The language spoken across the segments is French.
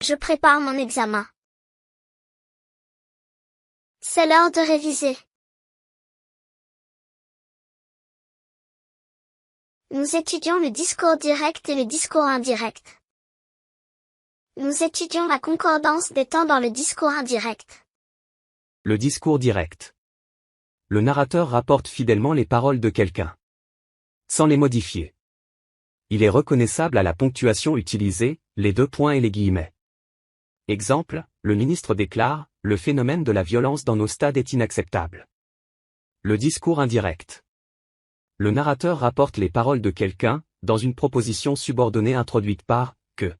Je prépare mon examen. C'est l'heure de réviser. Nous étudions le discours direct et le discours indirect. Nous étudions la concordance des temps dans le discours indirect. Le discours direct. Le narrateur rapporte fidèlement les paroles de quelqu'un, sans les modifier. Il est reconnaissable à la ponctuation utilisée, les deux points et les guillemets. Exemple, le ministre déclare, le phénomène de la violence dans nos stades est inacceptable. Le discours indirect. Le narrateur rapporte les paroles de quelqu'un, dans une proposition subordonnée introduite par « que ».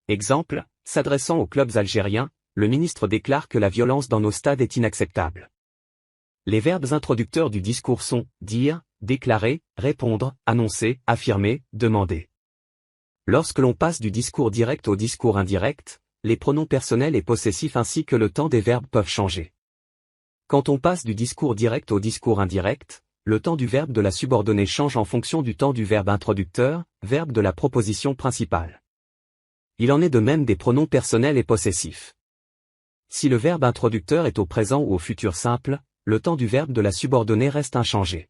Exemple, s'adressant aux clubs algériens, le ministre déclare que la violence dans nos stades est inacceptable. Les verbes introducteurs du discours sont « dire », « déclarer », « répondre », « annoncer », « affirmer », « demander ». Lorsque l'on passe du discours direct au discours indirect, les pronoms personnels et possessifs ainsi que le temps des verbes peuvent changer. Quand on passe du discours direct au discours indirect, le temps du verbe de la subordonnée change en fonction du temps du verbe introducteur, verbe de la proposition principale. Il en est de même des pronoms personnels et possessifs. Si le verbe introducteur est au présent ou au futur simple, le temps du verbe de la subordonnée reste inchangé.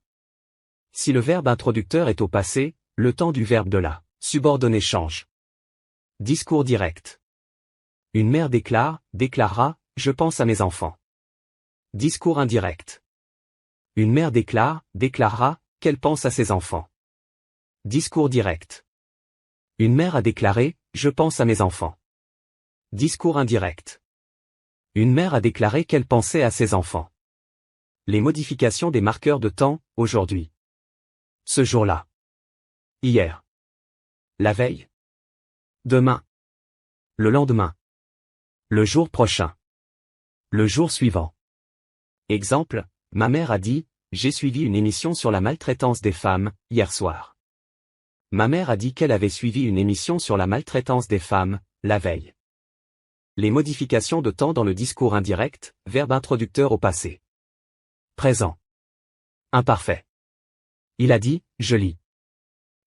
Si le verbe introducteur est au passé, le temps du verbe de la subordonnée change. Discours direct. Une mère déclare, déclarera, je pense à mes enfants. Discours indirect. Une mère déclare, déclarera, qu'elle pense à ses enfants. Discours direct. Une mère a déclaré, je pense à mes enfants. Discours indirect. Une mère a déclaré qu'elle pensait à ses enfants. Les modifications des marqueurs de temps, aujourd'hui. Ce jour-là. Hier. La veille. Demain. Le lendemain. Le jour prochain. Le jour suivant. Exemple, ma mère a dit, j'ai suivi une émission sur la maltraitance des femmes, hier soir. Ma mère a dit qu'elle avait suivi une émission sur la maltraitance des femmes, la veille. Les modifications de temps dans le discours indirect, verbe introducteur au passé. Présent. Imparfait. Il a dit, je lis.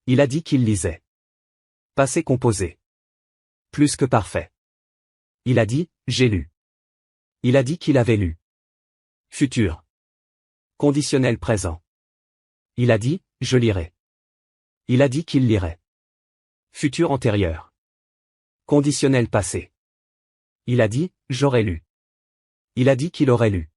Il a dit qu'il lisait. Passé composé. Plus que parfait. Il a dit, j'ai lu. Il a dit qu'il avait lu. Futur. Conditionnel présent. Il a dit, je lirai. Il a dit qu'il lirait. Futur antérieur. Conditionnel passé. Il a dit, j'aurais lu. Il a dit qu'il aurait lu.